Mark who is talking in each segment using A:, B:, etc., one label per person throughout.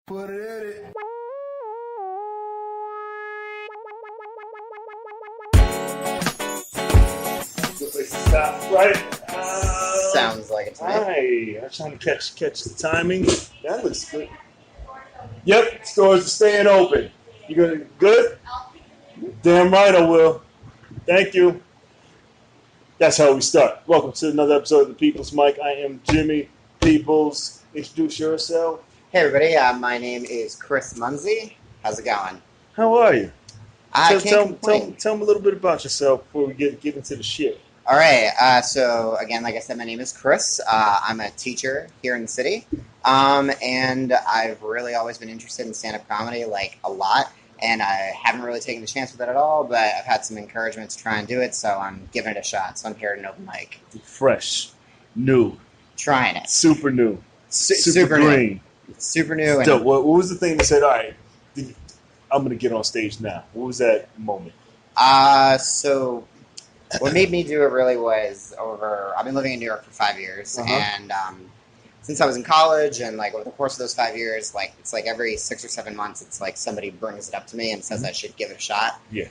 A: Put it in it. Good place to stop, right?
B: Sounds like it's me.
A: Hi, I'm trying to catch the timing. That looks good. Yep, stores are staying open. You gonna good? Damn right I will. Thank you. That's how we start. Welcome to another episode of the People's Mic. I am Jimmy Peoples. Introduce yourself.
B: Hey everybody, my name is Chris Munzie. How's it going?
A: How are you?
B: I can't complain.
A: Tell me a little bit about yourself before we get into the shit.
B: All right, so again, like I said, my name is Chris. I'm a teacher here in the city, and I've really always been interested in stand-up comedy, like a lot, and I haven't really taken the chance with it at all, but I've had some encouragement to try and do it, so I'm giving it a shot. So I'm here at an open mic.
A: Fresh, new,
B: Trying it.
A: super new, super
B: new.
A: green.
B: Super new.
A: So, what was the thing that said, all right, I'm going to get on stage now? What was that moment?
B: So what made me do it really was I've been living in New York for 5 years, and since I was in college, and like over the course of those 5 years, like it's like every 6 or 7 months, it's like somebody brings it up to me and says I should give it a shot.
A: Yeah.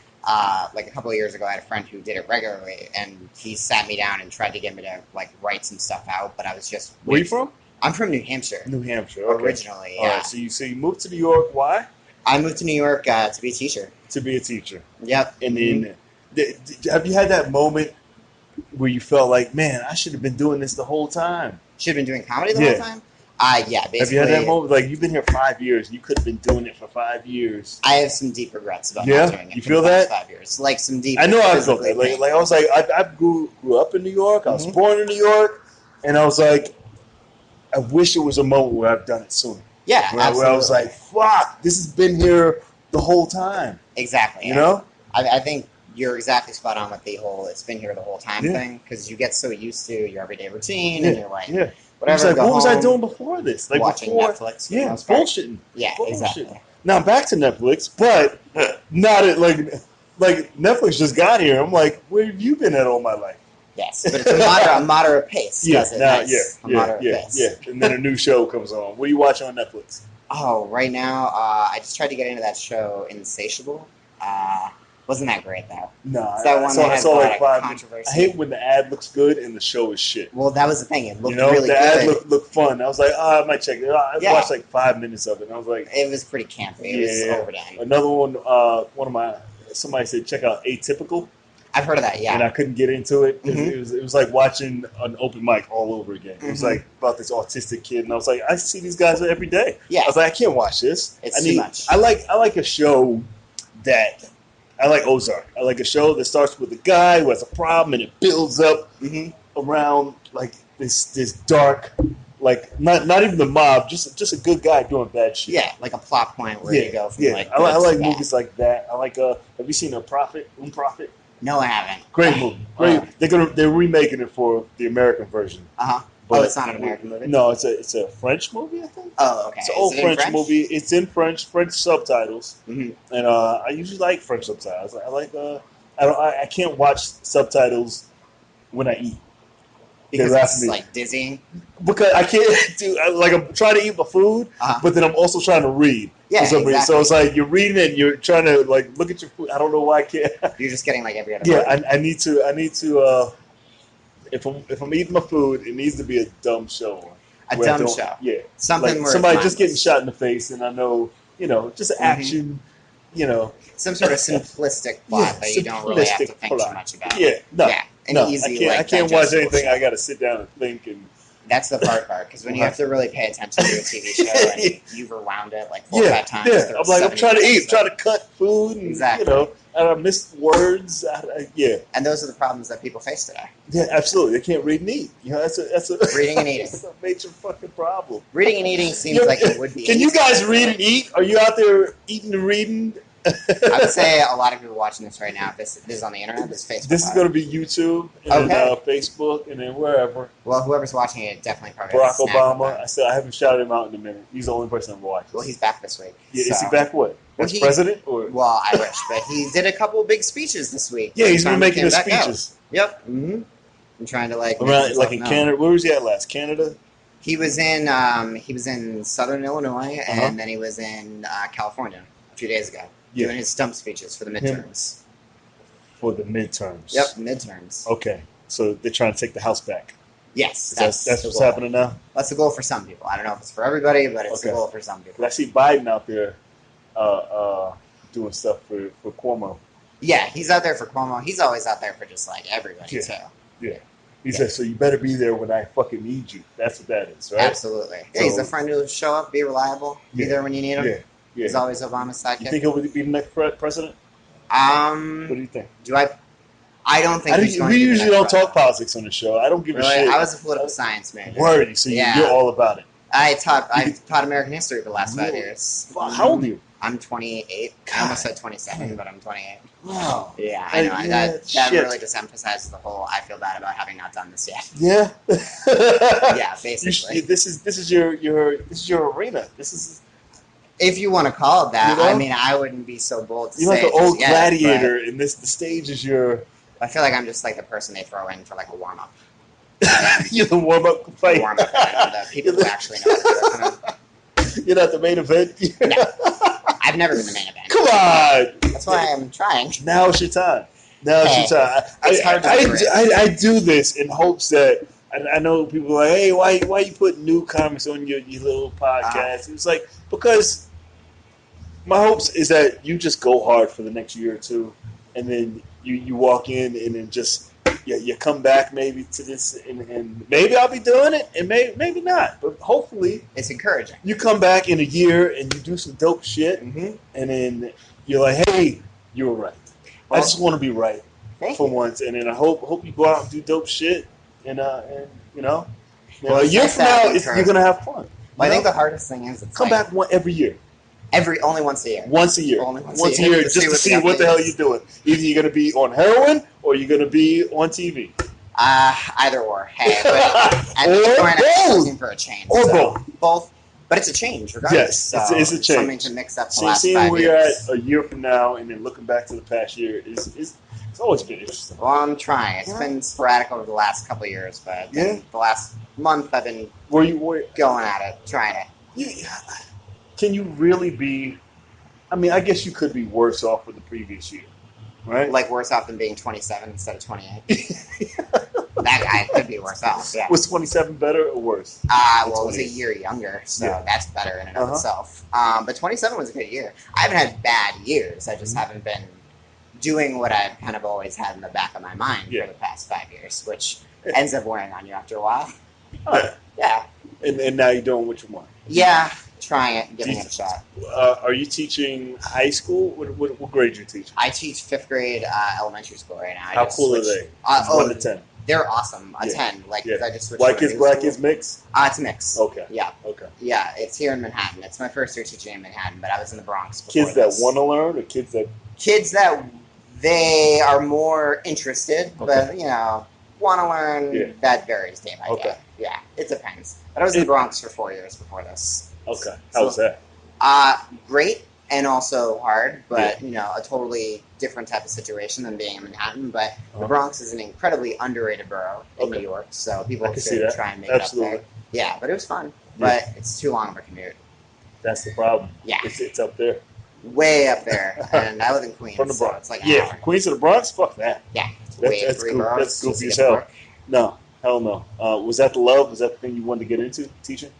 B: Like a couple of years ago, I had a friend who did it regularly, and he sat me down and tried to get me to like write some stuff out, but I was just...
A: Where are you from?
B: I'm from New Hampshire.
A: New Hampshire, okay.
B: Originally, yeah.
A: All right, so you moved to New York, why?
B: I moved to New York to be a teacher.
A: To be a teacher.
B: Yep.
A: And then, have you had that moment where you felt like, man, I should have been doing this the whole time?
B: Should have been doing comedy the whole time? Yeah, basically.
A: Have you had that moment? Like, you've been here 5 years, you could have been doing it for 5 years.
B: I have some deep regrets about not doing it.
A: You feel that?
B: 5 years. Like, some deep...
A: I know I felt that. Like I was like, I grew up in New York, I was born in New York, and I was like, I wish it was a moment where I've done it sooner.
B: Yeah, absolutely.
A: Where I was like, fuck, this has been here the whole time.
B: Exactly.
A: You know?
B: I think you're exactly spot on with the whole it's been here the whole time thing, because you get so used to your everyday routine, and you're like, whatever.
A: Like, what was I doing before this? Like
B: watching Netflix.
A: Yeah, bullshitting.
B: Yeah, exactly.
A: Now, back to Netflix, but not at, like Netflix just got here. I'm like, where have you been at all my life?
B: Yes, but it's a moderate pace. A moderate pace.
A: Yeah. And then a new show comes on. What are you watching on Netflix?
B: Oh, right now, I just tried to get into that show, Insatiable. Wasn't that great, though?
A: No,
B: it's that one
A: I saw like 5
B: controversy.
A: I hate when the ad looks good and the show is shit.
B: Well, that was the thing. It looked really good.
A: The ad looked fun. I was like, I might check it. I watched like 5 minutes of it, and I was like...
B: It was pretty campy. It was overdone.
A: Another one, somebody said, check out Atypical.
B: I've heard of that, yeah.
A: And I couldn't get into it. It was like watching an open mic all over again. It was like about this autistic kid, and I was like, I see these guys every day.
B: Yeah.
A: I was like, I can't watch this.
B: It's too much.
A: I like a show that... I like Ozark. I like a show that starts with a guy who has a problem, and it builds up around like this dark, like not even the mob, just a good guy doing bad shit.
B: Yeah, like a plot point where you go from like.
A: I like movies like that. I like. Have you seen A Prophet? Prophet?
B: No, I haven't.
A: Great movie. Great. They're remaking it for the American version.
B: But it's not an American movie?
A: No, it's a French movie, I think.
B: Oh, okay.
A: It's an old French movie. It's in French subtitles. And I usually like French subtitles. I can't watch subtitles when I eat.
B: Because it's like dizzying?
A: Because I can't do, I'm trying to eat my food, but then I'm also trying to read.
B: Yeah, exactly.
A: So it's like you're reading it and you're trying to like look at your food. I don't know why I can't.
B: You're just getting like every other
A: word. I need to if I'm eating my food, it needs to be a dumb show.
B: A dumb show.
A: Yeah.
B: Something
A: like
B: where
A: somebody just getting shot in the face, and I know, just action,
B: Some sort of simplistic plot that you don't really have to think too much about.
A: Yeah.
B: Easy,
A: I can't watch anything. I got to sit down and think. And
B: that's the hard part, because when you have to really pay attention to a TV show and you've rewound it like 4 or 5 times.
A: Yeah. I'm trying to eat, trying to cut food, and and I miss words.
B: And those are the problems that people face today.
A: Yeah, absolutely. They can't read and eat. That's a
B: reading and eating.
A: That's a major fucking problem.
B: Reading and eating seems like it would be.
A: Can you guys read and eat? Are you out there eating and reading?
B: I would say a lot of people watching this right now, this is on the internet, this is Facebook.
A: This is going to be YouTube, and then Facebook, and then wherever.
B: Well, whoever's watching it definitely probably
A: Barack Obama. I haven't shouted him out in a minute. He's the only person I've watched.
B: Well, he's back this week.
A: Yeah, so. Is he back what? As president? Or?
B: Well, I wish, but he did a couple of big speeches this week.
A: Yeah, he's been making his speeches.
B: Yep. I'm trying to
A: around, like in Canada. Where was he at last? Canada?
B: He was in Southern Illinois, and then he was in California a few days ago doing his stump speeches for the midterms.
A: For the midterms.
B: Yep, midterms.
A: Okay, so they're trying to take the House back.
B: Yes,
A: that's what's happening now.
B: That's the goal for some people. I don't know if it's for everybody, but it's the goal for some people.
A: I see Biden out there doing stuff for Cuomo.
B: Yeah, he's out there for Cuomo. He's always out there for just like everybody too.
A: Yeah. He said, so you better be there when I fucking need you. That's what that is, right?
B: Absolutely. Yeah, he's a friend who'll show up, be reliable, be there when you need him.
A: Yeah.
B: He's always Obama's sidekick.
A: You think he'll be the next president? What do you think?
B: I don't think
A: we usually don't talk politics on the show. I don't give a shit.
B: I was a political science major.
A: Word, so you're all about it.
B: I taught American history for the last 5 years.
A: How old are you?
B: I'm 28. God. I almost said 27, but I'm 28.
A: Wow.
B: Yeah, I know. That really just emphasizes the whole I feel bad about having not done this yet.
A: Yeah.
B: Yeah, basically.
A: This is your arena. This is,
B: if you want to call it that. I mean, I wouldn't be so bold to say.
A: You're like an old gladiator, and the stage is your.
B: I feel like I'm just like the person they throw in for like a warm up.
A: You're the warm up fight.
B: Warm up, the people who actually know what they're doing.
A: You're not the main event.
B: No. I've never been the main event.
A: Come on.
B: That's why I'm trying.
A: Now it's your time. It's your time.
B: It's hard to
A: I do this in hopes that I know people are like, hey, why you put new comics on your little podcast? It's like, because my hopes is that you just go hard for the next year or two, and then you walk in and then just you come back maybe to this, and maybe I'll be doing it, and maybe not, but hopefully
B: it's encouraging. You
A: come back in a year and you do some dope shit, and then you're like, hey, you were right. Well, I just want to be right for once, and then I hope you go out and do dope shit, and you know, a year from now you're gonna have fun.
B: Well, I think the hardest thing is
A: come back every year.
B: Only once a year.
A: Once a year.
B: Only once a year,
A: just to see what the hell you're doing. Either you're going to be on heroin or you're going to be on TV.
B: Either or. Hey, but at this point, I'm looking for a change.
A: Or both.
B: Both. But it's a change, regardless.
A: Yes, it's a change.
B: Something to mix up the last 5 years.
A: Seeing where you're at a year from now and then looking back to the past year it's always been interesting.
B: Well, I'm trying. It's been sporadic over the last couple of years, but the last month I've been going at it, trying it.
A: Can you really be? I mean, I guess you could be worse off with the previous year, right?
B: Like worse off than being 27 instead of 28. That guy could be worse off. Yeah.
A: Was 27 better or worse?
B: Well, it was a year younger, so that's better in and of itself. But 27 was a good year. I haven't had bad years. I just haven't been doing what I've kind of always had in the back of my mind for the past 5 years, which ends up wearing on you after a while. Yeah.
A: And now you're doing what you want.
B: Yeah. Trying it, giving it a shot.
A: Are you teaching high school? What grade are you teaching?
B: I teach 5th grade elementary school right now.
A: How cool are they? 1 to 10.
B: They're awesome. A 10. I just switched.
A: White kids, black kids, mix?
B: It's a mix.
A: Okay.
B: Yeah.
A: Okay.
B: Yeah, it's here in Manhattan. It's my first year teaching in Manhattan, but I was in the Bronx before
A: Kids that want to learn, or kids that
B: they are more interested, but want to learn. That varies day by day. Yeah, it depends. But I was in the Bronx for 4 years before this.
A: Okay. How was that?
B: Great and also hard, but a totally different type of situation than being in Manhattan. But the Bronx is an incredibly underrated borough in New York, so people should try and make it up there. Yeah, but it was fun. But it's too long of a commute.
A: That's the problem.
B: Yeah,
A: it's up there,
B: way up there, and I live in Queens.
A: From the Bronx,
B: so it's
A: like from Queens to the Bronx. Fuck that.
B: Yeah,
A: that's cool. That's goofy as hell. No, hell no. Was that the love? Was that the thing you wanted to get into, teaching?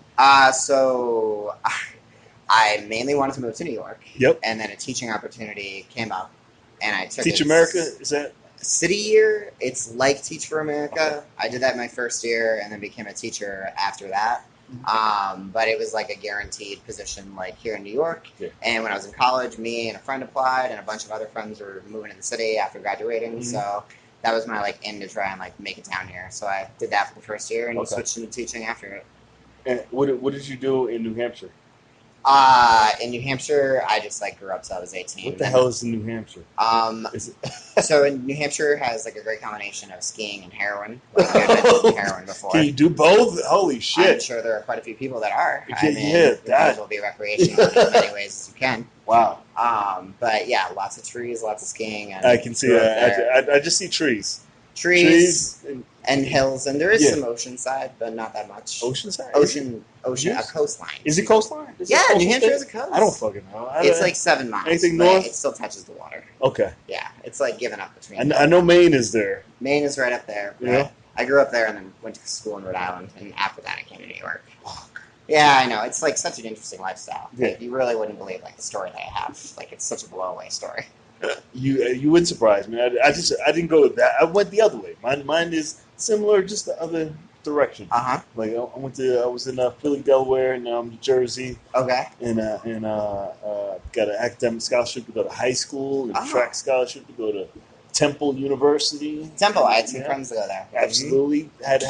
B: So I mainly wanted to move to New York.
A: Yep.
B: And then a teaching opportunity came up, and I took
A: Teach America. Is that
B: City year? It's like Teach for America. Okay. I did that my first year, and then became a teacher after that. But it was like a guaranteed position, like here in New York. Yeah. And when I was in college, me and a friend applied, and a bunch of other friends were moving to the city after graduating. Mm-hmm. So that was my in to try and make it down here. So I did that for the first year, and switched into teaching after it.
A: And what did you do in New Hampshire?
B: In New Hampshire, I just grew up till I was 18.
A: What the hell is in New Hampshire?
B: So in New Hampshire has a great combination of skiing and heroin. I've done heroin before.
A: Can you do both? Holy shit!
B: I'm sure there are quite a few people that are.
A: That
B: might as well be recreational in as many ways as you can.
A: Wow.
B: But yeah, lots of trees, lots of skiing. And
A: I can see that. I just see trees.
B: Trees And hills, and there is
A: Yeah.
B: some ocean side, but not that much.
A: Oceanside?
B: Ocean, a
A: Yes.
B: coastline.
A: Is it coastline? Is
B: Yeah,
A: it coastal
B: New Hampshire
A: state?
B: is a coast.
A: I don't fucking know.
B: It's like 7 miles.
A: Anything
B: but
A: north?
B: It still touches the water.
A: Okay.
B: Yeah, it's like given up between.
A: I know Maine is there.
B: Maine is right up there.
A: Yeah.
B: I grew up there and then went to school in Rhode Island, and after that I came to New York. Yeah, I know. It's like such an interesting lifestyle.
A: Yeah.
B: Like, you really wouldn't believe like the story that I have. Like it's such a blow-away story.
A: You would surprise me. I didn't go that. I went the other way. Mine is similar, just the other direction. Like I was in Philly, Delaware, and New Jersey,
B: Okay.
A: and got an academic scholarship to go to high school, and track scholarship to go to Temple University.
B: Temple. I had some friends that go there.
A: Absolutely, had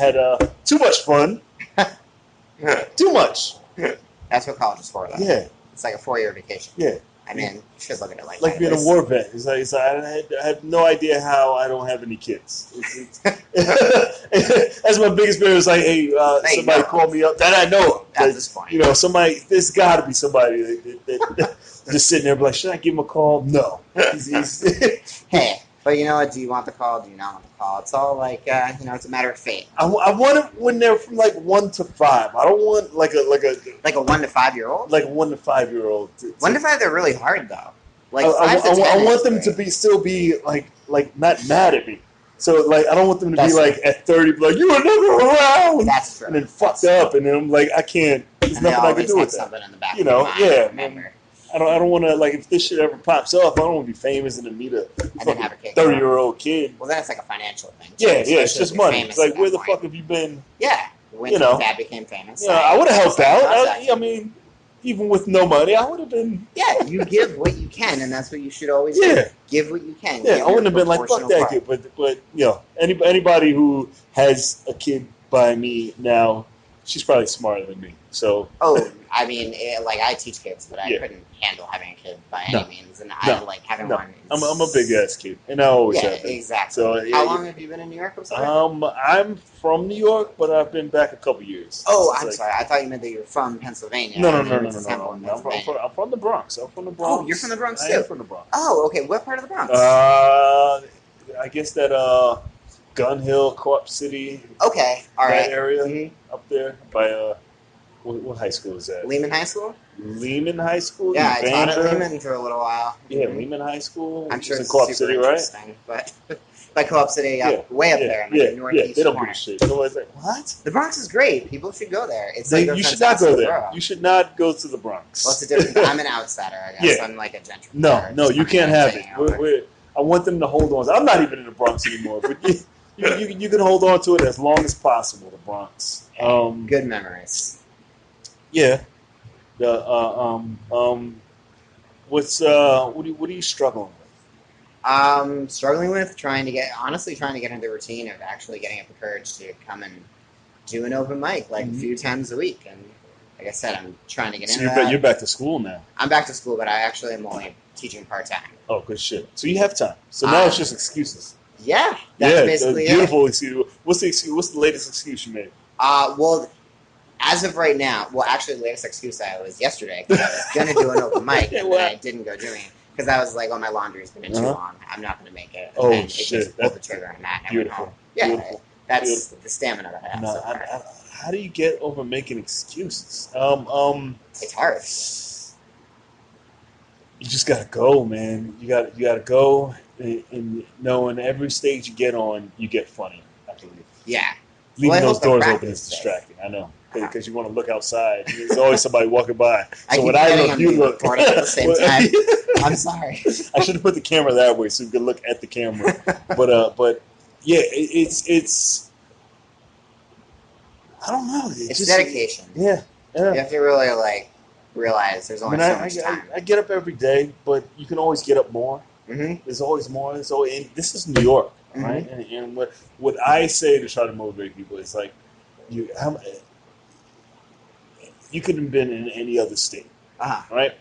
A: too much fun. Too much.
B: That's what college is for, though.
A: Yeah.
B: It's like a 4-year vacation.
A: Yeah.
B: I mean, you should look at it like
A: Like
B: that.
A: being a war vet. It's like I had no idea how I don't have any kids. That's my biggest fear. Is like, hey, somebody call me up that I know
B: at this point.
A: You know, somebody. There's got to be somebody that just sitting there, be like, should I give him a call? No.
B: Hey, but you know what? Do you want the call? Do you not want the call? It's all like, it's a matter of fate.
A: I want it when they're from like 1 to 5. I don't want like a
B: 1 to 5-year-old.
A: Like a 1 to 5-year-old.
B: 1 to 5, they're really hard though. Like
A: I
B: 5 to 10
A: I want them
B: great.
A: to still be like not mad at me. So like I don't want them to
B: That's
A: be like at 30, be like you were never around.
B: That's true.
A: And then fucked up, and then I'm like I can't. There's
B: And they
A: nothing I can
B: always
A: do
B: have
A: with that.
B: something in the back
A: You
B: of
A: know,
B: their mind,
A: yeah.
B: Remember.
A: I don't want to like if this shit ever pops up. I don't want to be famous and then meet a
B: then have a kid.
A: 30-year-old kid.
B: Well, then it's like a financial thing.
A: Yeah,
B: especially
A: it's
B: if
A: just
B: you're
A: money.
B: famous
A: It's like
B: at
A: where
B: that
A: the
B: point.
A: fuck have you been?
B: Yeah. When
A: You know.
B: Dad became famous.
A: Yeah, I would have helped out.
B: Contact.
A: I mean, even with no money, I would have been.
B: Yeah, you give what you can, and that's what you should always do.
A: Yeah.
B: Give what you can.
A: Yeah,
B: Give
A: I wouldn't have
B: your
A: been like fuck
B: proportional
A: that
B: part.
A: kid, but you know, anybody who has a kid by me now, she's probably smarter than me. So
B: Oh, I mean, like I teach kids, but I
A: Yeah.
B: couldn't handle having a kid by
A: No.
B: any means, and I like having
A: no,
B: one.
A: I'm a big ass kid, and I always
B: Yeah,
A: have been.
B: exactly.
A: So
B: How long have you been in New York? I'm sorry.
A: I'm from New York, but I've been back a couple years.
B: Oh,
A: It's
B: I'm
A: like-
B: sorry. I thought you meant that you were from Pennsylvania.
A: No.
B: and you went to Temple in
A: I'm
B: Pennsylvania.
A: from the Bronx. I'm from the Bronx.
B: Oh, you're from the Bronx
A: I
B: too?
A: am from the Bronx.
B: Oh, okay. What part of the Bronx?
A: I guess that Gun Hill, Co-op City,
B: Okay, all right.
A: that area
B: Mhm.
A: up there by what high school is that?
B: Lehman High School?
A: Lehman High School.
B: Yeah, I taught at
A: Evander?
B: Lehman for a little while.
A: Yeah,
B: Mhm.
A: Lehman High School.
B: I'm sure
A: it's
B: it's
A: in Co-op
B: super
A: City, right?
B: interesting, but by Co-op City, way up there in the northeast
A: They don't
B: corner.
A: give a shit. Nobody's like, what?
B: The Bronx is great. People should go there. It's like
A: You should not go there. You should not go to the Bronx.
B: Well, it's a different. I'm an outsider, I guess.
A: Yeah.
B: I'm like a gentrifier.
A: No,
B: Just
A: you
B: coming
A: can't
B: in
A: have
B: and
A: it.
B: taking over.
A: I want them to hold on. I'm not even in the Bronx anymore, but you can hold on to it as long as possible. The Bronx.
B: Good memories.
A: Yeah. The what are you struggling with?
B: Struggling with trying to get into the routine of actually getting up the courage to come and do an open mic like a few times a week. And like I said, I'm trying to get
A: So
B: into that.
A: you're back to school now.
B: I'm back to school, but I actually am only teaching part time.
A: Oh, good shit. So you have time. So now it's just excuses.
B: Yeah, that's basically it.
A: Beautiful excuse. What's the excuse? What's the latest excuse you made?
B: Well, as of right now, actually, the latest excuse I was yesterday because I was going to do an open mic and then I didn't go doing it because I was like, "Oh, my laundry's been in too long. I'm not going to make it." And
A: Oh,
B: then it
A: shit.
B: just pulled the trigger on that. And I went
A: Beautiful.
B: home. Yeah,
A: Beautiful.
B: that's
A: Beautiful.
B: the stamina that I have.
A: No,
B: so far.
A: how do you get over making excuses?
B: It's hard.
A: You just gotta go, man. You gotta go, and knowing every stage you get on, you get funny. I believe.
B: Yeah.
A: Leaving
B: Well, I
A: those
B: hope the
A: doors open
B: practice
A: is
B: is
A: distracting. I know because you want to look outside. There's always somebody walking by.
B: I
A: So
B: keep
A: when I
B: forgetting
A: look,
B: I'm
A: you
B: being
A: look.
B: recorded at the same time. I'm sorry.
A: I should have put the camera that way so you could look at the camera. But yeah, it's. I don't know.
B: It's dedication.
A: Yeah.
B: You have to really realize there's only so much time.
A: I get up every day, but you can always get up more.
B: Mm-hmm.
A: There's always more. And this is New York, right? And what I say to try to motivate people is like, you could have been in any other state, right?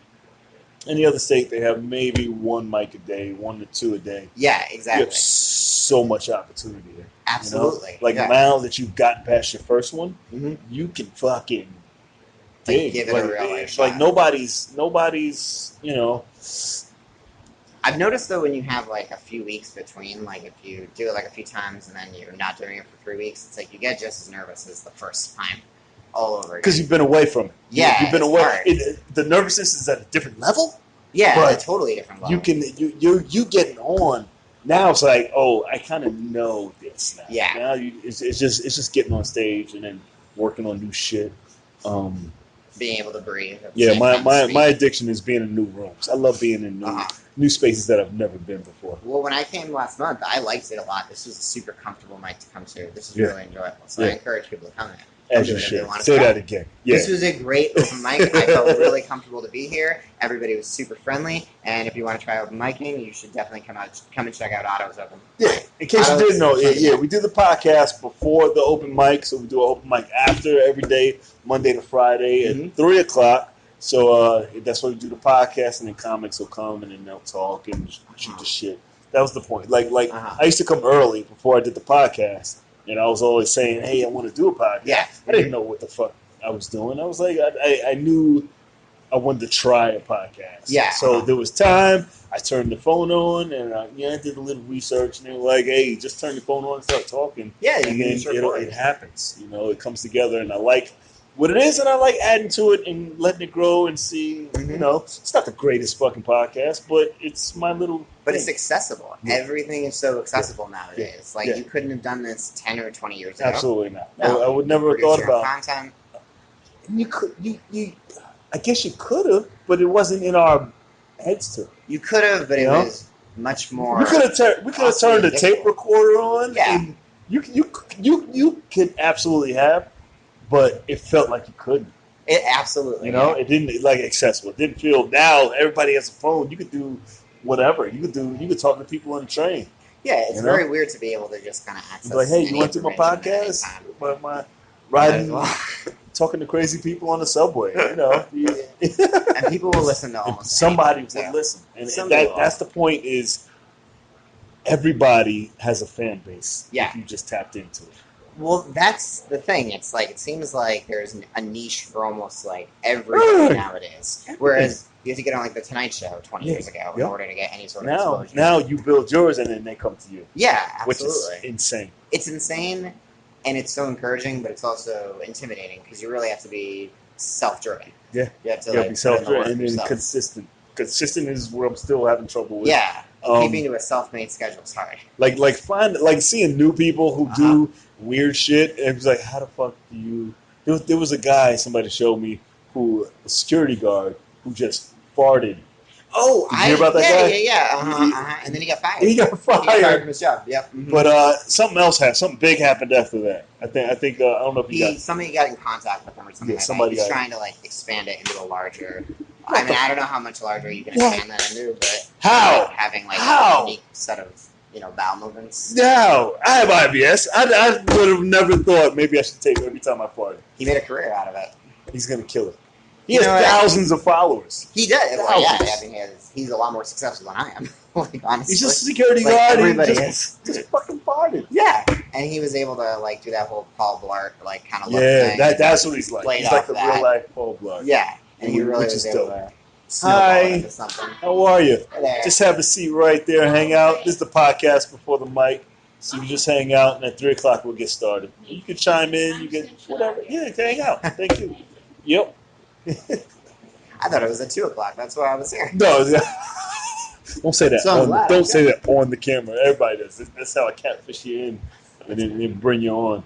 A: Any other state, they have maybe one mic a day, 1 to 2 a day.
B: Yeah,
A: You
B: exactly.
A: have so much opportunity there.
B: Absolutely.
A: You know? Like now that you've gotten past your first one, you can fucking dig.
B: Give it a real
A: it's
B: shot.
A: like nobody's,
B: I've noticed though when you have like a few weeks between, like if you do it like a few times and then you're not doing it for 3 weeks, it's like you get just as nervous as the first time all over again.
A: Because you've been away from it.
B: Yeah,
A: you've been
B: it's
A: away.
B: hard.
A: The nervousness is at a different level.
B: Yeah,
A: but
B: a totally different level.
A: You getting on. Now it's like, oh, I kind of know this now.
B: Yeah.
A: Now it's just getting on stage and then working on new shit.
B: Being able to breathe.
A: Yeah, my addiction is being in new rooms. I love being in new spaces that I've never been before.
B: Well, when I came last month, I liked it a lot. This was a super comfortable mic to come to. This is really enjoyable. So I encourage people to come in.
A: As you should. Say that again. Yeah.
B: This was a great open mic. I felt really comfortable to be here. Everybody was super friendly. And if you want to try open micing, you should definitely come and check out Otto's Open.
A: Yeah. In case you didn't know, we do the podcast before the open mic. So we do an open mic after every day, Monday to Friday at 3 o'clock. So that's why we do the podcast, and then comics will come and then they'll talk and shoot the shit. That was the point. Like I used to come early before I did the podcast. And I was always saying, hey, I want to do a podcast.
B: Yeah.
A: I didn't know what the fuck I was doing. I was like, I knew I wanted to try a podcast.
B: Yeah.
A: So there was time. I turned the phone on, and I did a little research. And they were like, hey, just turn your phone on and start talking.
B: Yeah.
A: And then it happens. It comes together. And I like what it is, and I like adding to it and letting it grow and see, it's not the greatest fucking podcast, but it's my little
B: But
A: thing.
B: it's accessible. Yeah. Everything is so accessible nowadays. Like, you couldn't have done this 10 or 20 years ago.
A: Absolutely not.
B: No.
A: I would never have thought about
B: content.
A: You could, I guess you could have, but it wasn't in our heads to.
B: You could have, but it was much more.
A: We could have turned the tape recorder on.
B: Yeah.
A: And you could absolutely have, but it felt like you couldn't.
B: It absolutely.
A: It didn't accessible. It didn't feel. Now everybody has a phone. You could do whatever. You could talk to people on the train.
B: Yeah, it's very weird to be able to just kind of access.
A: Like, hey, you want to do my podcast? My riding, talking to crazy people on the subway.
B: And people will listen to almost
A: somebody will listen, and that's the point. Is everybody has a fan base?
B: Yeah,
A: if you just tapped into it.
B: Well, that's the thing. It's like it seems like there's a niche for almost like everything nowadays. Whereas you have to get on like the Tonight Show 20 years ago in order to get any sort of exposure.
A: Now you build yours and then they come to you.
B: Yeah, absolutely.
A: Which is insane.
B: It's insane, and it's so encouraging, but it's also intimidating because you really have to be self-driven.
A: Yeah,
B: you have to
A: be self-driven and then consistent. Consistent is where I'm still having trouble with.
B: Yeah, keeping to a self-made schedule is hard.
A: Like seeing new people who do weird shit, and it was like, how the fuck do you? There was a guy somebody showed me a security guard who just farted.
B: Oh,
A: Did you hear about that guy?
B: Yeah. And then he got fired.
A: He got fired.
B: He got fired from his job. Yep. Mm-hmm.
A: But something big happened after that. I think I don't know if
B: somebody got in contact with him or something. He's trying to expand it into a larger. I don't know how much larger you can expand that into, but having a unique set of bowel movements.
A: No, I have IBS. I would have never thought maybe I should take it every time I farted.
B: He made a career out of it.
A: He's gonna kill it. He has thousands of followers.
B: He does. Well, yeah, I mean, he's a lot more successful than I am. Honestly,
A: he's just a security guard.
B: Everybody is
A: just fucking farted.
B: Yeah, and he was able to do that whole Paul Blart kind of look
A: thing.
B: Yeah,
A: that's what he's like. He's like the real life Paul Blart.
B: Yeah, and he really was able to.
A: Hi, how are you?
B: Hey,
A: just have a seat right there, hang out. This is the podcast before the mic, so you just hang out, and at 3 o'clock we'll get started. You can chime in, you can whatever. Yeah, hang out. Thank you. Yep.
B: I thought it was at 2 o'clock. That's why I was here.
A: No, don't say that.
B: So
A: don't say that on the camera. Everybody does. That's how I catfish you in, and then bring you on.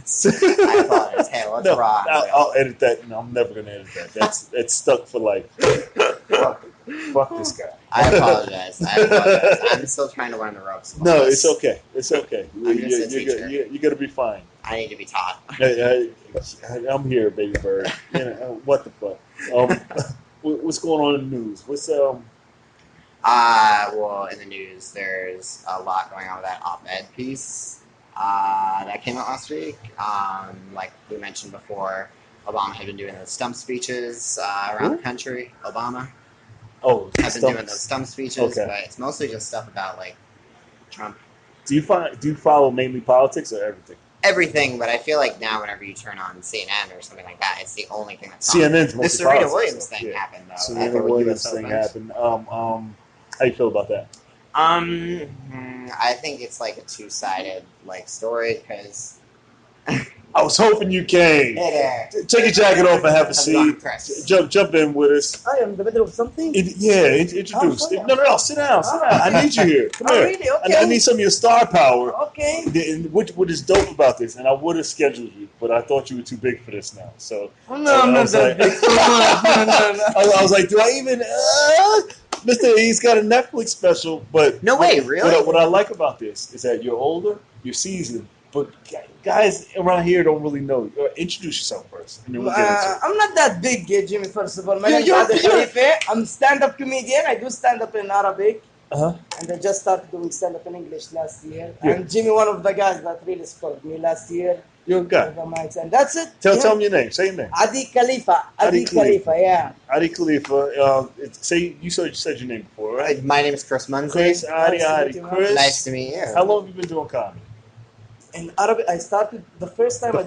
B: I apologize. Hey, what's wrong?
A: I'll edit that. No, I'm never gonna edit that. That's stuck for life. Fuck this guy.
B: I apologize. I'm still trying to learn the ropes.
A: No, it's okay. It's okay.
B: You're
A: gonna be fine.
B: I need to be taught.
A: I'm here, baby bird. What the fuck? What's going on in the news?
B: Well, in the news, there's a lot going on with that op-ed piece that came out last week. Like we mentioned before, Obama had been doing those stump speeches around the country. Obama has been doing those stump speeches, but it's mostly just stuff about Trump.
A: Do you follow mainly politics or everything?
B: Everything, but I feel like now whenever you turn on CNN or something like that, it's the only thing that's on.
A: CNN's mostly
B: the Serena Williams thing happened though.
A: Serena Williams thing happened. How you feel about that?
B: I think it's like a two-sided like story because
A: I was hoping you came.
B: hey there,
A: Take your jacket off and have a
B: how's it going,
A: seat.
B: Chris?
A: Jump in with us.
C: I am in the middle of something.
A: Introduce.
C: Oh, sorry.
A: No, sit down. I need you here. Come
C: Oh,
A: here.
C: really? Okay.
A: I need some of your star power.
C: Okay.
A: And what is dope about this, and I would have scheduled you, but I thought you were too big for this now. So
C: No, I'm not that big. No.
A: I was like, do I even? Mister, he's got a Netflix special, but
B: No way, really?
A: What I like about this is that you're older, you're seasoned, but guys around here don't really know. Introduce yourself first, and then we'll get into it.
C: I'm not that big, Jimmy. First of all, my name is
A: you're-
C: Khalifa. I'm stand-up comedian. I do stand-up in Arabic,
A: Uh-huh.
C: and I just started doing stand-up in English last year.
A: Yeah.
C: And Jimmy, one of the guys that really supported me last year.
A: You're a guy.
C: with the mics, and that's it.
A: Tell me your name. Say your name.
C: Adi Khalifa.
A: Adi
C: Khalifa. Yeah.
A: Adi Khalifa. Say you said your name before, right?
B: My name is Chris Munzie.
A: Chris, Adi,
C: Nice to meet you, man.
A: Chris.
B: Nice to meet you.
A: How long have you been doing comedy?
C: In Arabic, I started the first time.
A: The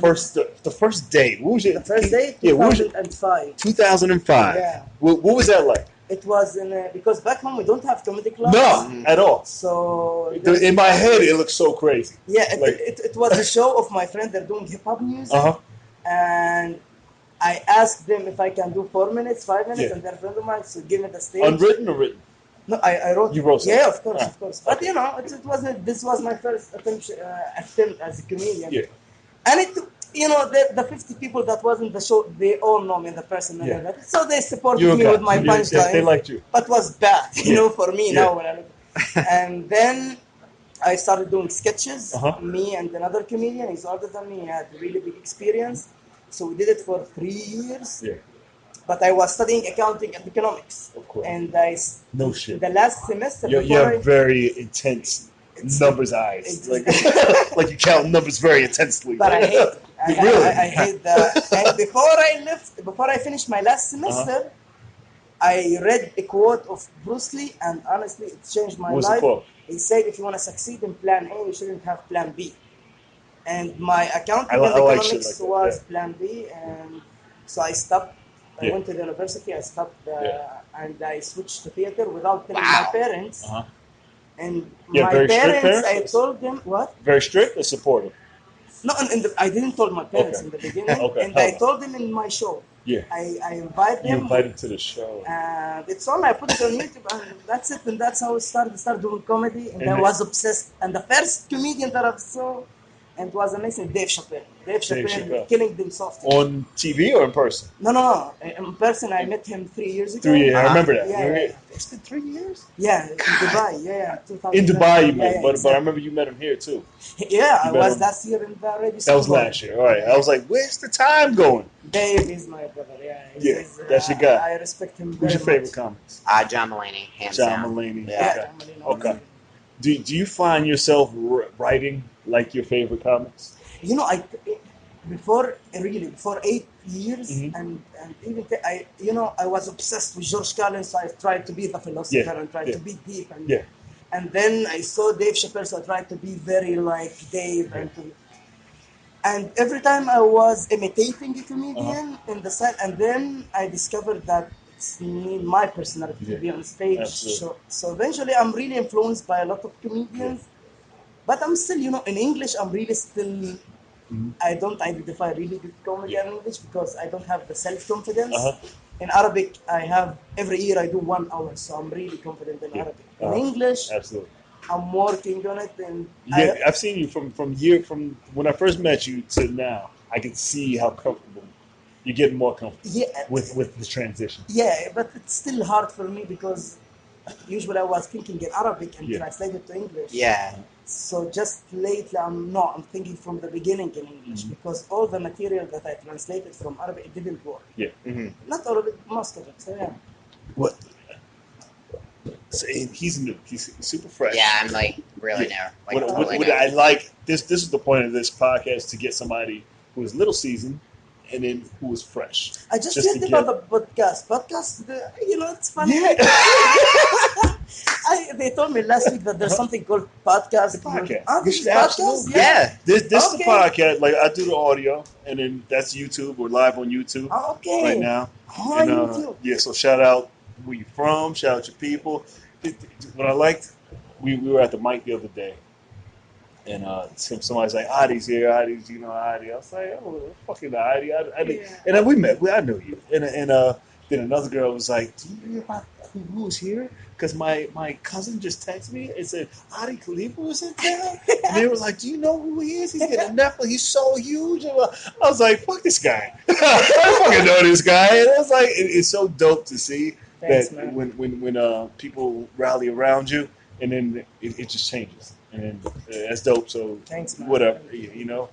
A: first day. What was it?
C: The first day,
A: Yeah, what was it?
C: 2005.
A: 2005.
C: Yeah.
A: What was that like?
C: It was because back home we don't have comedy clubs.
A: No, at all.
C: So
A: In my head, it looks so crazy.
C: yeah,
A: like-
C: it was a show of my friend. They're doing hip hop music,
A: Uh huh.
C: and I asked them if I can do 4 minutes, 5 minutes,
A: Yeah.
C: and they're friend of mine, so give me the stage.
A: Unwritten or written?
C: No, I wrote.
A: You wrote something?
C: Yeah, of course,
A: Ah.
C: of course. But you know, it wasn't. This was my first attempt as a comedian.
A: Yeah.
C: And the 50 people that was in the show, they all know me in the person. And
A: Yeah.
C: everything. So they supported
A: You're a
C: me
A: guy.
C: with my punchline.
A: They liked you.
C: But was bad,
A: Yeah.
C: for me
A: Yeah.
C: now when I look. And then I started doing sketches.
A: Uh-huh.
C: Me and another comedian, he's older than me, he had really big experience. So we did it for 3 years.
A: Yeah.
C: But I was studying accounting and economics.
A: Of course.
C: And
A: No shit.
C: the last semester
A: You
C: before
A: have very intense numbers eyes. Like you count numbers very intensely.
C: But I hate.
A: Really?
C: I hate that. And before I finished my last semester, I read a quote of Bruce Lee, and honestly, it changed my
A: What's
C: life.
A: the quote?
C: He said, "If you want to succeed in Plan A, you shouldn't have Plan B." And my accounting
A: I
C: and
A: like shit
C: economics
A: like that,
C: was
A: yeah.
C: Plan B, and so I stopped. I
A: Yeah.
C: went to the university. I stopped,
A: Yeah.
C: and I switched to theater without telling
B: Wow.
C: my parents.
A: Uh-huh.
C: And
A: Yeah,
C: my
A: very strict
C: parents, I
A: parents?
C: told them what.
A: Very strict or supportive?
C: No, I didn't tell my parents
A: Okay.
C: in the beginning,
A: Okay.
C: and I told them in my show.
A: Yeah.
C: I invite
A: You
C: them,
A: invited to the show.
C: and it's on. I put it on YouTube, and that's it. And that's how I started doing comedy, and I
A: And
C: was obsessed. And the first comedian that I saw, and it was amazing, Dave Chappelle. Dave Chappelle killing them softly.
A: On TV or in person?
C: No. In person, I met him 3 years ago.
A: 3 years. I remember that.
C: Yeah.
A: It's been 3 years?
C: Yeah, in Dubai. Yeah, 2000.
A: In Dubai you met him,
C: Yeah,
A: but I remember you met him here too.
C: Yeah, I
A: met
C: was
A: him.
C: last year in the radio.
A: That was last year. All right. I was like, where's the time going?
C: Dave is my brother. Yeah,
A: Yeah, that's your guy.
C: I respect him.
A: Who's
C: very
A: your favorite
C: much.
A: comics?
B: John Mulaney, hands
A: John
B: down.
A: Mulaney.
B: Yeah.
A: Okay.
C: John Mulaney,
A: Okay.
C: obviously.
A: Do you find yourself writing like your favorite comics?
C: Before 8 years,
A: Mhm.
C: and even I was obsessed with George Carlin, so I tried to be the philosopher
A: Yeah,
C: and tried
A: yeah.
C: to be deep,
A: Yeah.
C: and then I saw Dave Chappelle, so I tried to be very like Dave, and every time I was imitating a comedian in the set, and then I discovered that it's my personality to be on stage.
A: Absolutely.
C: So eventually, I'm really influenced by a lot of comedians, but I'm still, in English, I'm really still. I don't identify really good comedy in English because I don't have the self-confidence.
A: Uh-huh.
C: In Arabic, every year I do 1 hour, so I'm really confident in Arabic. In English,
A: Absolutely.
C: I'm working on it, and
A: I've seen you from when I first met you to now. I can see how comfortable you're getting more comfortable with the transition.
C: Yeah, but it's still hard for me because usually I was thinking in Arabic and translate it to English.
B: Yeah.
C: So just lately, I'm thinking from the beginning in English because all the material that I translated from Arabic, it didn't work.
A: Yeah.
B: Mm-hmm.
C: Not all of it, most of it. So yeah.
A: What? So he's new. He's super fresh.
B: Yeah, I'm like really new. Like, totally
A: What
B: new.
A: I like this is the point of this podcast, to get somebody who is little seasoned and then who is fresh.
C: I just
A: Just
C: heard
A: to
C: about the podcast. It's funny.
A: Yeah.
C: They told me last week that there's something called podcast.
A: Podcast.
C: Oh, this is
A: Yeah,
C: podcast?
A: absolutely.
B: Yeah.
A: This is the
C: Okay.
A: podcast. Like I do the audio, and then that's YouTube. We're live on YouTube
C: Oh, okay.
A: right now.
C: Oh,
A: And,
C: YouTube.
A: yeah, so shout out where you from. Shout out your people. what I liked, we were at the mic the other day, and somebody's like, Adi's here, Adi's, you know, Adi. I was like, oh, fucking Adi. And then we met, I know you. And then another girl was like, do you hear about who's here? Because my cousin just texted me and said, Adi Khalifa was in town. And they were like, do you know who he is? He's getting a Netflix. He's so huge. And I was like, fuck this guy. I fucking know this guy. And I was like, it's so dope to see. Thanks, that man. When people rally around you, and then it just changes, and then that's dope. So thanks, man. Whatever, you know,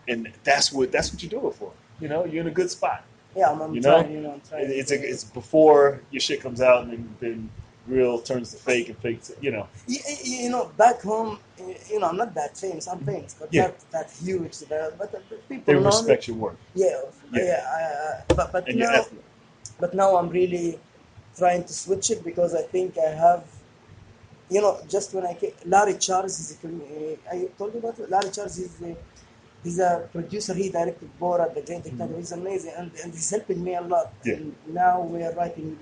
A: and that's what you do it for. You know, you're in a good spot.
C: Yeah, I'm trying. I'm trying.
A: It's before your shit comes out, and then real turns to fake, and fake. You know.
C: You know, back home, I'm not that famous. I'm famous, but not that huge. But people
A: they respect your work.
C: Yeah. But now. But now I'm really trying to switch it because I think I have, just when I came, Larry Charles is I told you about it. Larry Charles he's a producer. He directed Borat, The Great Dictator. He's amazing, and he's helping me a lot. Yeah. And now we are writing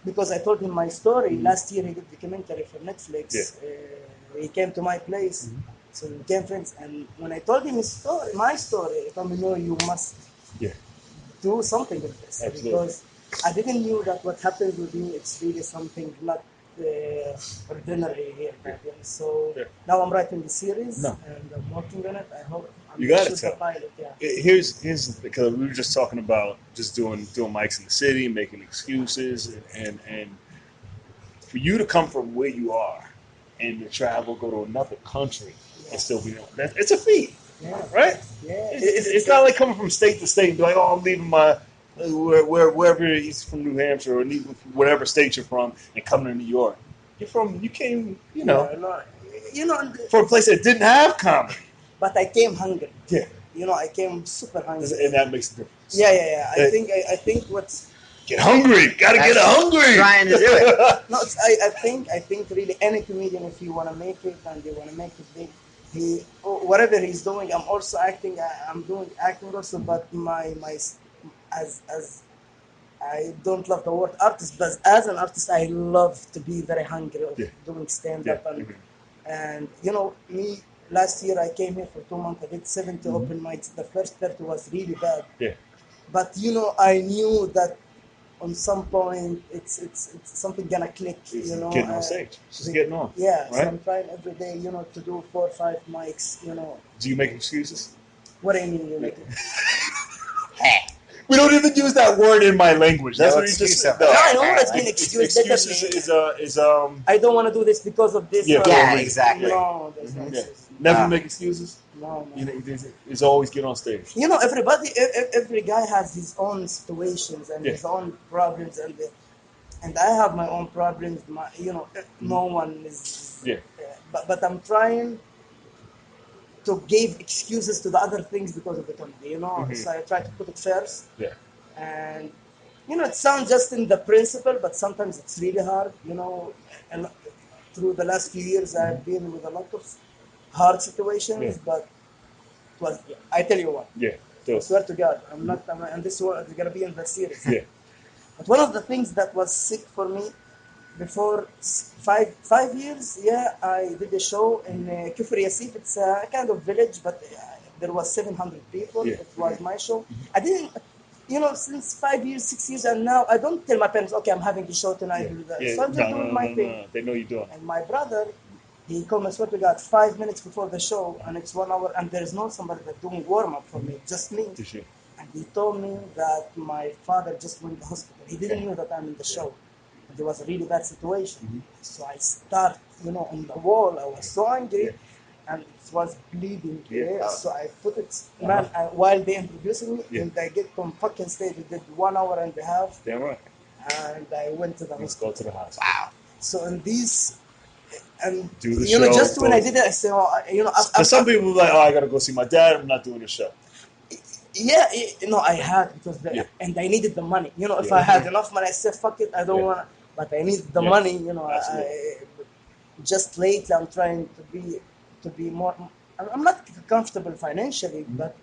C: because I told him my story. Last year he did a documentary for Netflix. Yeah. He came to my place, so we became friends. And when I told him my story, he told me, no, you must. Yeah. Do something with this. Absolutely. Because I didn't knew that what happens with me, it's really something not ordinary here. Yeah. So now I'm writing the series and I'm working on it. I hope
A: you got to tell. Pilot, Here's because we were just talking about just doing mics in the city, making excuses, and for you to come from where you are and to travel, go to another country and still be on that, it's a feat. Yeah. Right? Yeah. It's not like coming from state to state and be like, oh, I'm leaving my wherever he's from, New Hampshire or whatever state you're from, and coming to New York. You came, from a place that didn't have comedy.
C: But I came hungry. Yeah. I came super hungry.
A: And that makes a difference.
C: Yeah. I think what's
A: get hungry. Gotta get hungry.
B: Trying to do it.
C: No, I think really any comedian, if you want to make it and they want to make it big. Whatever he's doing, I'm also acting. I'm doing acting also, but as I don't love the word artist, but as an artist, I love to be very hungry of doing stand up and me. Last year I came here for 2 months. I did 70 open mics. The first 30 was really bad. Yeah. But I knew that on some point it's something gonna click,
A: Getting on stage. Just getting on.
C: Yeah, right? So I'm trying every day, to do 4 or 5 mics,
A: Do you make excuses?
C: What do you mean you make it?
A: We don't even use that word in my language. That's what you just said.
C: No, I know what's being excused.
A: Excuses is
C: I don't want to do this because of this.
B: Yeah, exactly.
C: No, there's no excuses.
A: Never make excuses?
C: No.
A: It's always get on stage.
C: Every guy has his own situations and his own problems, and I have my own problems. No one is. Yeah. But I'm trying to give excuses to the other things because of the comedy. So I try to put it first. Yeah. And it sounds just in the principle, but sometimes it's really hard. And through the last few years, I've been with a lot of hard situations, but it was. I tell you what. Yeah. I swear to God, and this is gonna be in the series. Yeah. But one of the things that was sick for me before 5 years, I did a show in Kufr Yasif. It's a kind of village, but there was 700 people. Yeah. It was my show. I didn't. Since 5 years, 6 years, and now I don't tell my parents, okay, I'm having a show tonight. Yeah. So I'm just doing my thing. No. They know you do it. And my brother, he called me, I swear to God, 5 minutes before the show, and it's 1 hour, and there is no somebody that's doing warm-up for me, just me. And he told me that my father just went to the hospital. He didn't know that I'm in the show. There was a really bad situation. So I start, on the wall. I was so angry, and it was bleeding. So I put it, while they introducing me, and I get on fucking stage. We did 1 hour and a half.
A: Damn right.
C: And I went to the hospital.
A: Let's go to the hospital.
B: Wow.
C: So in these, and
A: do the show,
C: just when I did it, I said,
A: some people were like, I gotta go see my dad. I'm not doing the show.
C: Yeah, I had because and I needed the money. If I had enough money, I said, fuck it, I don't want to. But I need the money. Just lately, I'm trying to be more. I'm not comfortable financially, but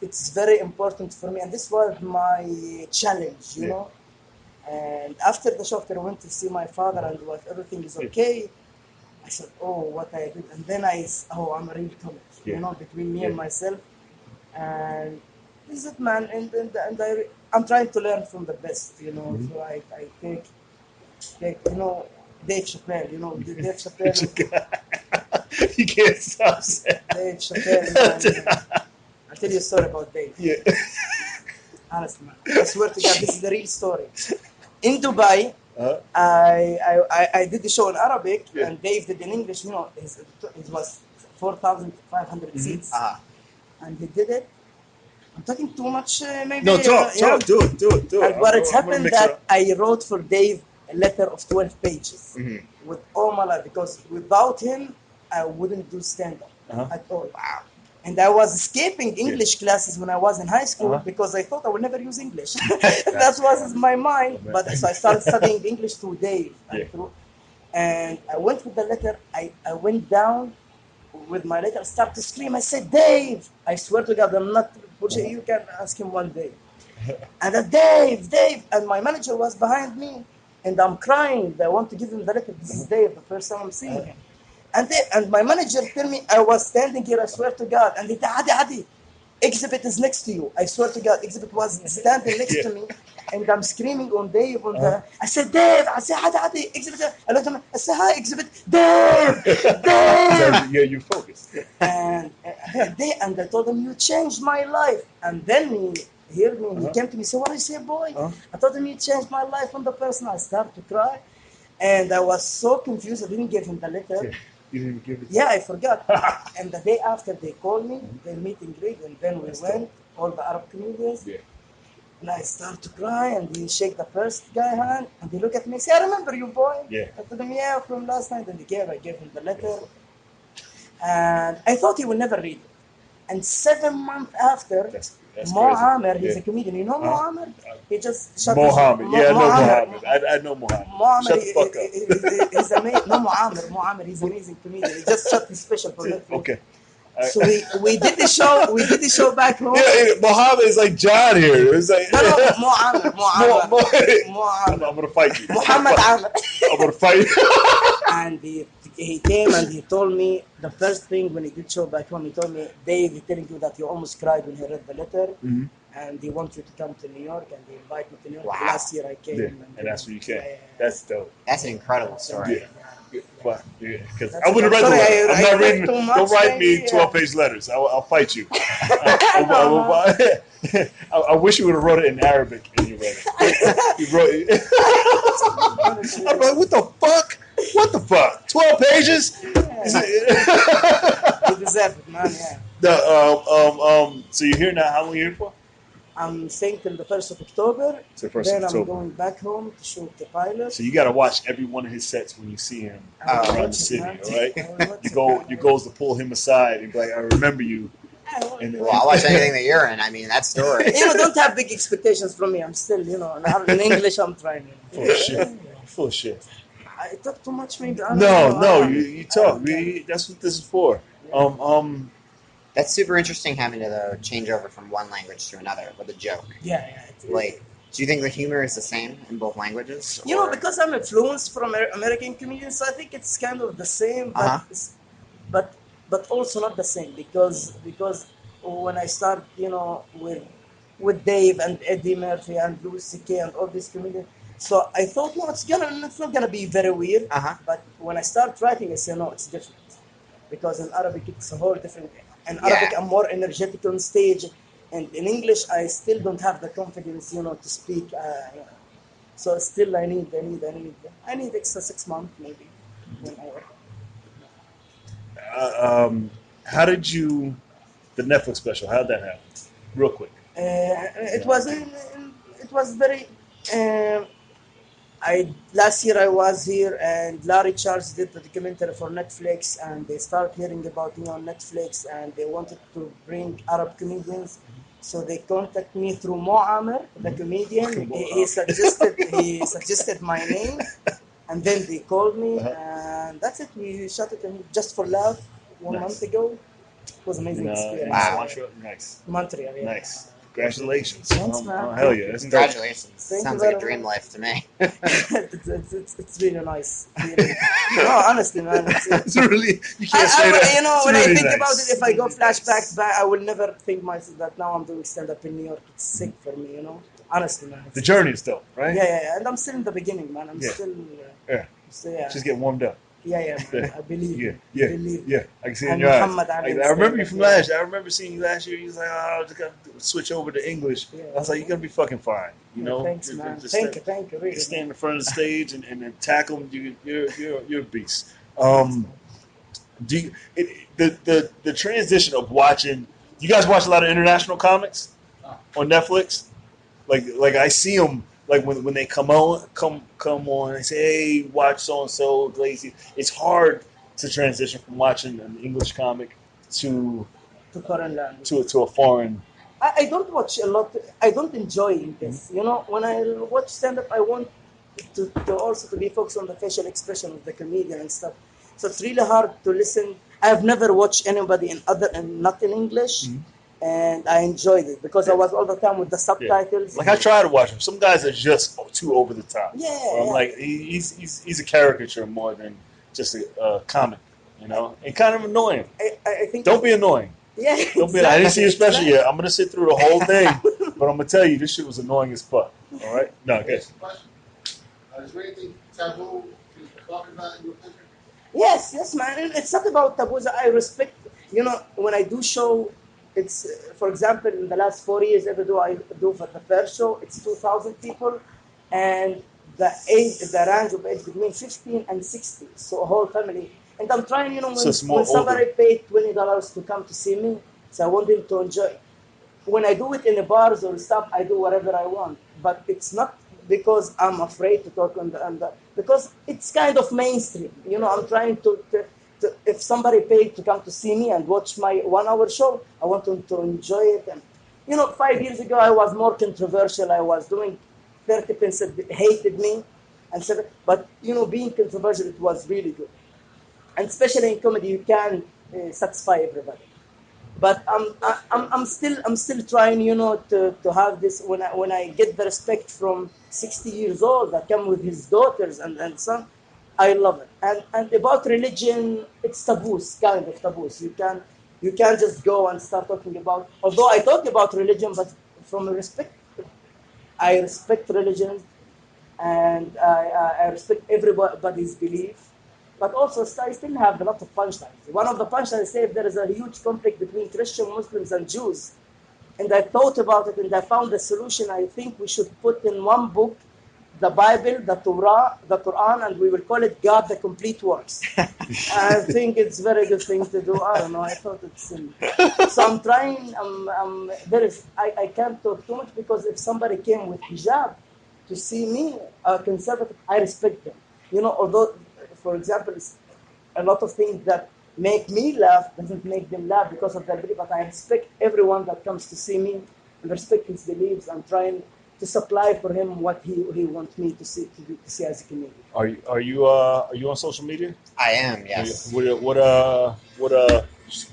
C: it's very important for me, and this was my challenge. And after the show, after I went to see my father and what everything is okay, I said, oh, what I did. And then I'm a real comic, between me and myself. And this is it, man. And I'm trying to learn from the best, So I take, Dave Chappelle, Dave Chappelle.
A: You can't stop saying
C: Dave Chappelle, man. I'll tell you a story about Dave.
A: Yeah.
C: Honestly, man. I swear to God, this is the real story. In Dubai, I did the show in Arabic, and Dave did in English. It was 4,500 seats, and he did it. I'm talking too much, maybe.
A: No, talk, do it.
C: And what it's happened that I wrote for Dave a letter of 12 pages with all my life, because without him, I wouldn't do stand-up at all. Wow. And I was escaping English classes when I was in high school because I thought I would never use English. That was in my mind. But so I started studying English through Dave. And I went with the letter. I went down with my letter. I started to scream. I said, Dave, I swear to God, I'm not bullshit. You can ask him one day. And Dave. And my manager was behind me. And I'm crying. I want to give him the letter. This is Dave, the first time I'm seeing him. And my manager told me, I was standing here, I swear to God, and he said, Adi, Exhibit is next to you. I swear to God, Exhibit was standing next to me, and I'm screaming on Dave. I said, Dave, I said, Adi, Exhibit. I looked at him, I said, hi, Exhibit, Dave.
A: Yeah, you're focused.
C: And I told him, you changed my life. And then he heard me, and he came to me, he said, what did you say, boy? I told him, you changed my life from the person. I started to cry. And I was so confused, I didn't give him the letter.
A: You didn't give it?
C: Yeah, I forgot. And the day after, they called me, they meet and greet, and then we went, all the Arab comedians. And I started to cry, and he shake the first guy hand, and he look at me and say, I remember you, boy. I told him, yeah, from last night. And I gave him the letter. And I thought he would never read it. And 7 months after, Mo Amer, he's a comedian. You know Mo Amer? He just shut
A: Mohammed. I know Mohammed.
C: Mo Amer,
A: shut the fuck up.
C: He's amazing. No, Mo Amer, he's an amazing comedian. He just shut his special for Netflix.
A: Okay.
C: So we did the show. We did the show back home.
A: Yeah, Mohammed is like John here. It's like
C: no, Mo Amer.
A: I'm gonna fight you.
C: Muhammad Amer.
A: I'm gonna fight you.
C: And he came and he told me the first thing when he did show back home. He told me, Dave, he's telling you that you almost cried when he read the letter, and he wants you to come to New York, and he invited me to New York.
B: Wow.
C: Last year I came,
A: and that's where you came. That's dope.
B: That's an incredible story.
A: Because I wouldn't write the letter. I'm not reading. Don't write me 12-page letters. I'll fight you. I wish you would have wrote it in Arabic and you read it. You wrote it. I'm like, what the fuck? What the fuck? 12 pages?
C: You deserve it, man.
A: So you're here now. How long are you here for?
C: I'm staying till the 1st of October. Then I'm going back home to shoot the pilot.
A: So you got to watch every one of his sets when you see him around the city, all right? You goes to pull him aside and be like, I remember you.
B: Well, I'll watch anything that you're in. I mean, that story.
C: Don't have big expectations from me. I'm still, in English, I'm trying.
A: Full shit.
C: I talk too much, maybe.
A: No, you talk. That's what this is for.
B: That's super interesting having to change over from one language to another with a joke.
C: Yeah.
B: Like, do you think the humor is the same in both languages?
C: Because I'm influenced from American comedians, so I think it's kind of the same, but also not the same because when I start, with Dave and Eddie Murphy and Louis C.K. and all these comedians, so I thought, no, it's not gonna be very weird. But when I start writing, I say, no, it's different because in Arabic it's a whole different. In Arabic, I'm more energetic on stage, and in English, I still don't have the confidence, to speak. So still, I need extra 6 months maybe.
A: How did the Netflix special? How did that happen? Real quick.
C: It was very. Last year I was here, and Larry Charles did the documentary for Netflix, and they started hearing about me on Netflix, and they wanted to bring Arab comedians, so they contacted me through Mo Amer, the comedian. He suggested my name, and then they called me, and that's it. We shot it just for love 1 month ago. It was an amazing experience.
B: Wow.
A: Nice.
C: Montreal, yeah.
A: Nice. Congratulations.
C: Thanks, man.
A: Hell yeah. That's dope.
B: Congratulations.
C: Thank you
B: Sounds like a
C: very
B: dream
C: much.
B: life to me.
C: It's really nice. Really. No, honestly, man.
A: It's really, you can't say that.
C: You know,
A: It's
C: when
A: really
C: I think
A: nice.
C: about it, if I go
A: Really
C: flashback
A: nice.
C: back, I will never think myself that now I'm doing stand-up in New York. It's sick for me, you know. Honestly, man.
A: The journey is dope, right?
C: Yeah. And I'm still in the beginning, man. I'm
A: Yeah.
C: still.
A: Yeah.
C: So, yeah.
A: Just getting warmed up.
C: Yeah, man. I believe.
A: Yeah.
C: Believe.
A: Yeah. I can see it in
C: And
A: your eyes.
C: Muhammad Ali
A: I remember you
C: stand-up,
A: from
C: yeah.
A: last year. I remember seeing you last year. You was like, oh, I just got to switch over to English.
C: Yeah.
A: I was like, you're going to be fucking fine. You know?
C: Thanks,
A: You're-
C: man.
A: you're just
C: Thank you, really.
A: You stand in front of the stage and then tackle them. You're a beast. Do you, the transition of watching? You guys watch a lot of international comics on Netflix. Like I see them like when they come on. I say, hey, watch so and so Glazy. It's hard to transition from watching an English comic to
C: foreign language.
A: to a foreign.
C: I don't watch a lot. I don't enjoy this. You know, when I watch stand-up, I want to also to be focused on the facial expression of the comedian and stuff. So it's really hard to listen. I've never watched anybody not in English, and I enjoyed it because I was all the time with the subtitles.
A: Like I try to watch them. Some guys are just too over the top.
C: Yeah,
A: I'm like he's a caricature more than just a comic, you know, and kind of annoying.
C: I think.
A: Don't be annoying.
C: Yeah,
A: Don't be. I didn't see your special yet. I'm gonna sit through the whole thing, but I'm gonna tell you this shit was annoying as fuck. All right, no, okay.
D: Is there anything taboo to talk about in your country?
C: Yes, man. It's not about taboos. I respect. You know, when I do show, it's for example in the last 4 years, I do for the first show, it's 2,000 people, and the range of age between 15 and 60, so a whole family. And I'm trying, you know, when somebody paid $20 to come to see me, so I want them to enjoy. When I do it in the bars or stuff, I do whatever I want. But it's not because I'm afraid to talk on the because it's kind of mainstream. You know, I'm trying to if somebody paid to come to see me and watch my 1 hour show, I want them to enjoy it. And, you know, 5 years ago, I was more controversial. I was doing 30% hated me. But, you know, being controversial, it was really good. And especially in comedy, you can satisfy everybody. But I'm still trying, you know, to have this. When I get the respect from 60 years old that come with his daughters and son, I love it. And about religion, it's taboos, kind of taboos. You can't just go and start talking about. Although I talk about religion, but from respect, I respect religion, and I respect everybody's belief. But also, I still have a lot of punchlines. One of the punchlines says there is a huge conflict between Christian Muslims and Jews. And I thought about it and I found the solution. I think we should put in one book the Bible, the Torah, the Quran, and we will call it God, the Complete Works. I think it's a very good thing to do. I don't know. I thought it's silly. So I'm trying. I can't talk too much because if somebody came with hijab to see me, a conservative, I respect them. You know, although, for example, a lot of things that make me laugh doesn't make them laugh because of their belief. But I respect everyone that comes to see me and respect his beliefs. I'm trying to supply for him what he wants me to see as a comedian.
A: Are you on social media?
B: I am, yes.
A: What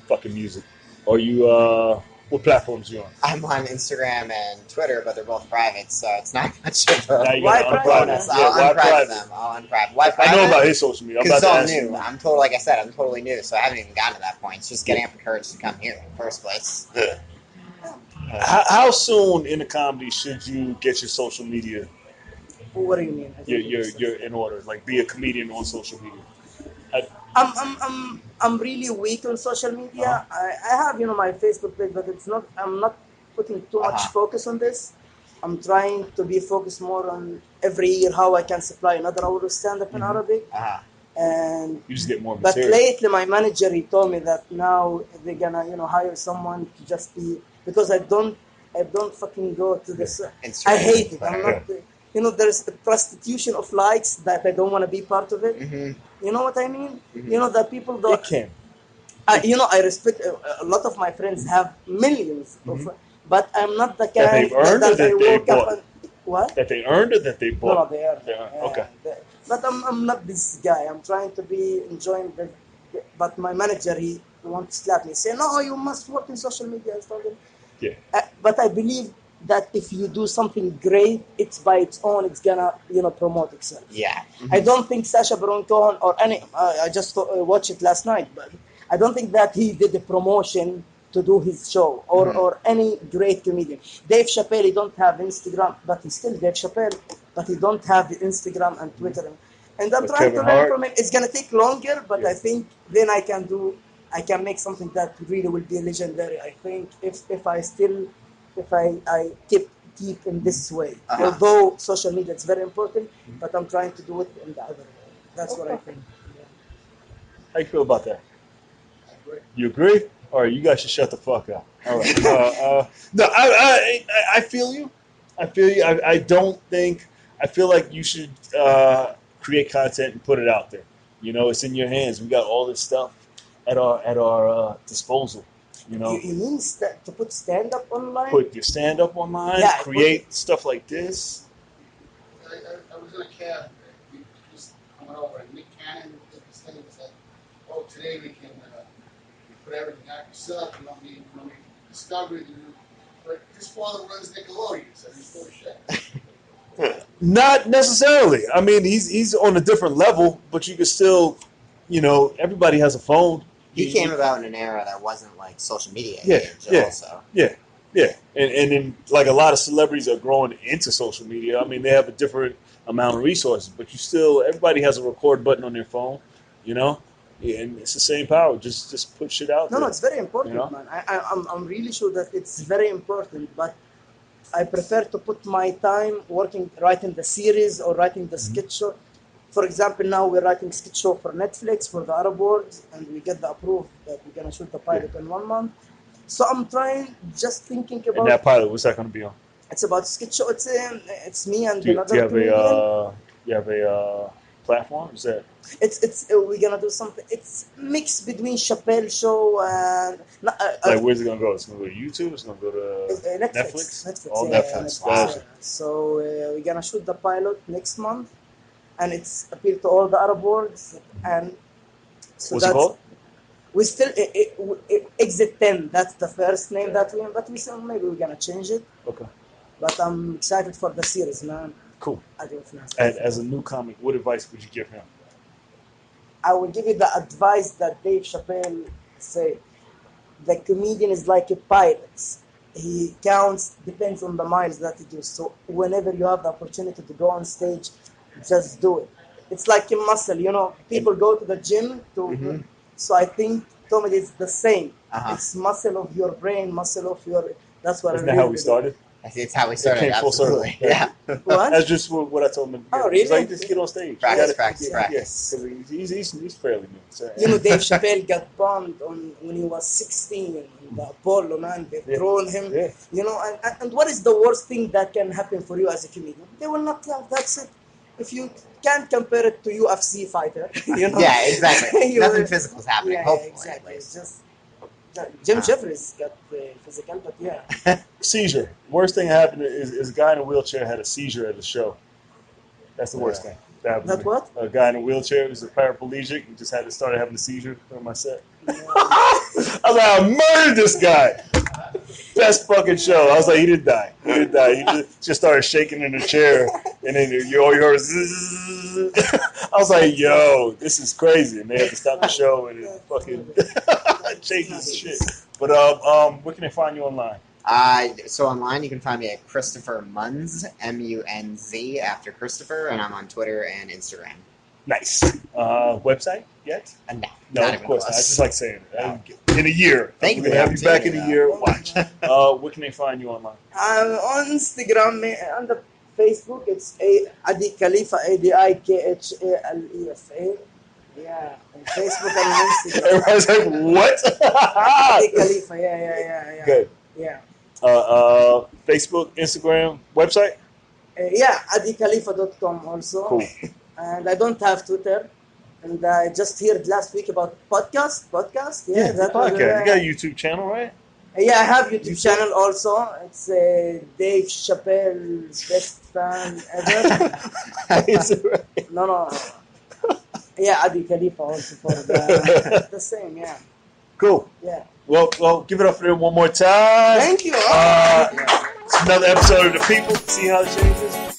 A: fucking music? Are you what platforms are you on?
B: I'm on Instagram and Twitter, but they're both private, so it's not much of a
A: Now you
C: Why
A: gotta
C: private?
A: unprivate.
B: I'll
A: why
B: unprivate them. I'll unprivate. Why private?
A: I know about his social media. I'm
B: Because
A: about
B: it's
A: to
B: all
A: ask
B: new.
A: you.
B: Like I said, I'm totally new, so I haven't even gotten to that point. It's just getting up the courage to come here in the first place.
A: How soon in the comedy should you get your social media?
C: What do you mean?
A: You're in order. Like be a comedian on social media.
C: I'm really weak on social media. I have, you know, my Facebook page, but I'm not putting too much focus on this. I'm trying to be focused more on every year how I can supply another hour of stand-up in Arabic. And
A: you just get more
C: but
A: material.
C: lately my manager, he told me that now they're gonna, you know, hire someone to just be, because I don't fucking go to this. I hate it. I'm not. You know, there's the prostitution of likes that I don't want to be part of it. You know what I mean? You know that people don't.
A: It can.
C: You know, I respect a lot of my friends have millions of, but I'm not the kind
A: That they've earned or that
C: I
A: they
C: woke up
A: bought?
C: and what?
A: That they earned or that they bought?
C: No, they are.
A: They earned. Okay.
C: But I'm not this guy. I'm trying to be enjoying but my manager, he wants to slap me. Say, no, you must work in social media. I told him,
A: Yeah.
C: But I believe that if you do something great, it's by its own, it's gonna promote itself.
B: Yeah.
C: I don't think Sacha Baron Cohen or any. I just watched it last night, but I don't think that he did the promotion to do his show or any great comedian. Dave Chappelle, he don't have Instagram, but he's still Dave Chappelle, but he don't have the Instagram and Twitter. And I'm
A: But
C: trying
A: Kevin
C: to learn
A: Hart?
C: from him. It's gonna take longer, but
A: Yeah.
C: I think then I can make something that really will be legendary. I think if I keep in this way. Although social media is very important, but I'm trying to do it in the other way. That's what I think. Yeah.
A: How you feel about that?
D: I agree.
A: You agree? All right, you guys should shut the fuck up. All right. No, I feel you. I feel you. I don't think. I feel like you should create content and put it out there. You know, it's in your hands. We got all this stuff at our disposal. You know,
C: You mean to put stand up online?
A: put your stand up online.
C: Yeah,
A: create stuff like this.
D: I was in a cab. We just coming over, and Nick Cannon did this thing and said, "Oh, today we can put everything out yourself. You don't need Discovery to do." But his father runs Nickelodeon, so he's full of shit.
A: Not necessarily. I mean, he's on a different level, but you can still, everybody has a phone.
B: He came about in an era that wasn't like social media
A: Yeah,
B: age
A: yeah.
B: also.
A: Yeah, and then like a lot of celebrities are growing into social media. I mean, they have a different amount of resources, but everybody has a record button on their phone, and it's the same power. Just put shit out there.
C: No, it's very important, man. I'm really sure that it's very important, but I prefer to put my time writing the series or writing the sketch show. For example, now we're writing sketch show for Netflix for the Arab world, and we get the approve that we're gonna shoot the pilot in 1 month. So I'm thinking about.
A: And that pilot, what's that going to be on?
C: It's about sketch show. It's me and
A: Do you
C: another
A: have
C: comedian.
A: you have a platform? Is that
C: It's we're gonna do something. It's mixed between Chappelle show and
A: like where's it going to go? It's going to go to YouTube. It's going to go to
C: Netflix.
A: All
C: yeah,
A: Netflix.
B: Wow.
C: Yeah. So we're gonna shoot the pilot next month, and it's appeal to all the Arab worlds. And so
A: What's it called?
C: We still Exit 10. That's the first name that but we said maybe we're gonna change it.
A: Okay.
C: But I'm excited for the series, man.
A: Cool.
C: I do.
A: And as a new comic, what advice would you give him?
C: I will give you the advice that Dave Chappelle said. The comedian is like a pilot. He counts, depends on the miles that he does. So whenever you have the opportunity to go on stage, just do it. It's like a muscle, People go to the gym to. So I think comedy is the same. It's muscle of your brain, muscle of your. That's what.
A: Isn't that how we started?
B: It's how we started.
A: It came full circle.
B: Absolutely. Yeah.
C: What?
A: That's just what I told him.
C: Oh, really?
A: He's like, just get on stage.
B: Practice.
A: Yes, because he's fairly new. So,
C: Dave Chappelle got bombed when he was 16 in the Apollo, man. They thrown him.
A: Yeah.
C: And what is the worst thing that can happen for you as a comedian? They will not laugh. That's it. If you can't compare it to UFC fighter,
B: Yeah, exactly. Nothing physical is happening.
C: Yeah,
B: hopefully,
C: exactly.
B: at
C: It's
B: least.
C: just Jim Jeffries got physical, but yeah.
A: Seizure. Worst thing that happened is a guy in a wheelchair had a seizure at a show. That's the worst thing. That
C: That what?
A: A guy in a wheelchair who's a paraplegic. He just started having a seizure on my set. I was like, I murdered this guy. Best fucking show. I was like, he didn't die. He just started shaking in the chair, and then all you heard was zzz. I was like, yo, this is crazy. And they had to stop the show and it fucking changes the shit. But where can they find you online?
B: So online, you can find me at Christopher Munz, Munz after Christopher, and I'm on Twitter and Instagram.
A: Nice. Website yet?
B: No,
A: No,
B: not
A: of
B: even
A: course not. I
B: close.
A: just like saying it. In a year.
B: Thank you
A: We're
B: for
A: going
B: the
A: to have you back in
B: opportunity,
A: a year. Watch. Where can they find you online?
C: On Instagram, on the Facebook, it's Adi Khalifa, Adikhalefa. Yeah, on Facebook and on Instagram.
A: Everybody's like, what?
C: Adi Khalifa, yeah.
A: Good.
C: Yeah.
A: Facebook, Instagram, website?
C: adikhalifa.com also.
A: Cool.
C: And I don't have Twitter. And I just heard last week about podcast.
A: Yeah,
C: that
A: podcast.
C: was,
A: You got a YouTube channel, right?
C: Yeah, I have YouTube channel also. It's Dave Chappelle's best fan ever.
A: Is it right?
C: No. Yeah, Adi Khalifa also for the same, yeah.
A: Cool.
C: Yeah.
A: Well, give it up for them one more time.
C: Thank you.
A: It's another episode of The People. See how it changes.